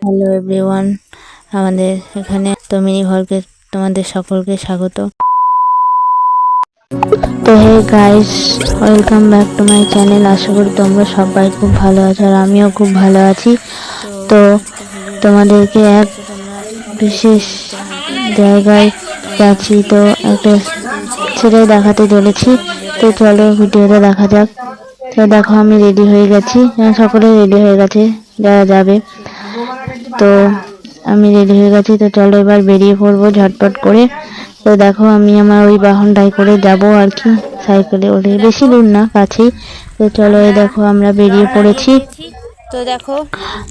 Hello everyone, আমাদের এখানে তো মিনি ভলকে তোমাদের সকলকে স্বাগত। তো hey guys, welcome back to my channel. আশা করি তোমরা সবাই খুব ভালো আছো আর আমিও খুব ভালো আছি। তো তোমাদেরকে এক বিশেষ জায়গায় যাচ্ছি, তো একটা ছেলে দেখাতে চলেছি। তো চলো ভিডিওটা দেখা যাক। তো দেখো আমি রেডি হয়ে গেছি, সকলে রেডি হয়ে গেছে যারা যাবে। তো আমি রেডি হয়ে গেছি, তো চলো এবার বেরিয়ে পড়বো ঝটপট করে। তো দেখো আমি আমার ওই বাহনটাই করে যাব আর কি, সাইকেলে ওঠে, বেশি দূর না, কাছেই। তো চলো এই দেখো আমরা বেরিয়ে পড়েছি। তো দেখো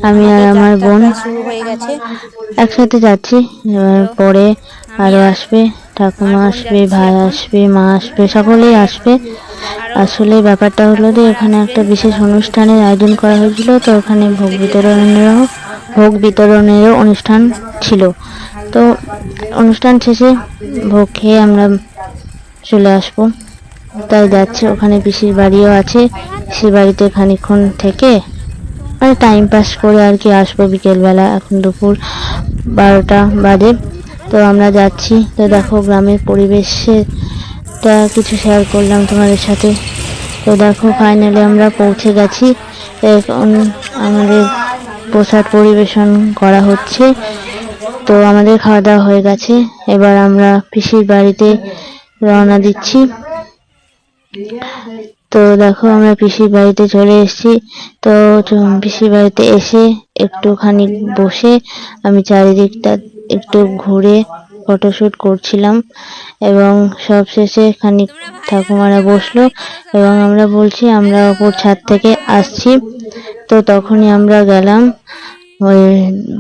আমি আর আমার বোন শুরু হয়ে গেছে, একসাথে যাচ্ছি। এবার পরে আরো আসবে, ঠাকুমা আসবে, ভাই আসবে, মা আসবে, সকলেই আসবে। আসলে ব্যাপারটা হলো যে ওখানে একটা বিশেষ অনুষ্ঠানের আয়োজন করা হয়েছিল, তো ওখানে ভোগ বিতরণেরও অনুষ্ঠান ছিল। তো অনুষ্ঠান শেষে ভোগ খেয়ে আমরা চলে আসবো, তাই যাচ্ছে। ওখানে পিসির বাড়িও আছে, পিসির বাড়িতে খানিকক্ষণ থেকে মানে টাইম পাস করে আর কি আসবো বিকেলবেলা। এখন দুপুর 12টা বাজে, তো আমরা যাচ্ছি। তো দেখো গ্রামের পরিবেশটা কিছু শেয়ার করলাম তোমাদের সাথে। তো দেখো ফাইনালি আমরা পৌঁছে গেছি। এখন আমাদের প্রসাদ পরিবেশন করা হচ্ছে। তো আমাদের খাওয়া দাওয়া হয়ে গেছে, এবার আমরা পিসির বাড়িতে রওনা দিচ্ছি। তো দেখো আমরা পিসির বাড়িতে চলে এসেছি। তো পিসির বাড়িতে এসে একটুখানি বসে আমি চারিদিকটা একটু ঘুরে ফটোশুট করছিলাম, এবং সব শেষে খানিক ঠাকুমারা বসলো এবং আমরা বলছি আমরা ওপর ছাদ থেকে আসছি। তো তখনই আমরা গেলাম ওই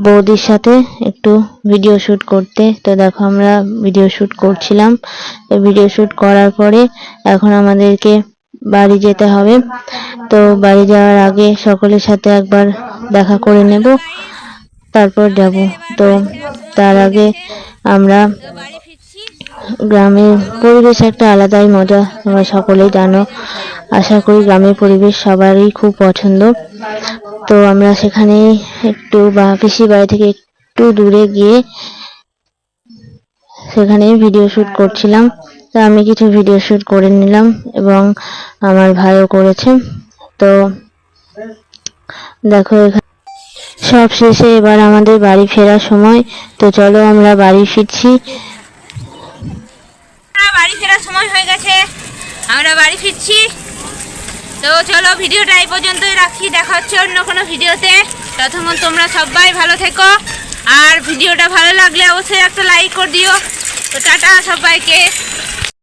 বৌদির সাথে একটু ভিডিও শ্যুট করতে। তো দেখো আমরা ভিডিও শ্যুট করছিলাম। তো ভিডিও শ্যুট করার পরে এখন আমাদেরকে বাড়ি যেতে হবে। তো বাড়ি যাওয়ার আগে সকলের সাথে একবার দেখা করে নেব, তারপর যাব। তো তার আগে আমরা গ্রামের পরিবেশ একটা আলাদাই মজা, তোমরা সকলেই জানো। আশা করি গ্রামের পরিবেশ সবারই খুব পছন্দ। তো আমরা সেখানে একটু পিসির বাড়ি থেকে একটু দূরে গিয়ে সেখানে ভিডিও শ্যুট করছিলাম। তো আমি কিছু ভিডিও শ্যুট করে নিলাম এবং আমার ভাইও করেছে। তো দেখো এখানে সব শেষে এবার আমাদের বাড়ি ফেরার সময়। তো চলো আমরা বাড়ি ফিরছি। বাড়ি ফেরার সময় হয়ে গেছে, আমরা বাড়ি ফিরছি। তো চলো ভিডিওটা এই পর্যন্তই রাখছি, দেখা হচ্ছে অন্য কোনো ভিডিওতে। ততক্ষণ তোমরা সবাই ভালো থেকো, আর ভিডিওটা ভালো লাগলে অবশ্যই একটা লাইক করে দিও। তো টাটা সবাইকে।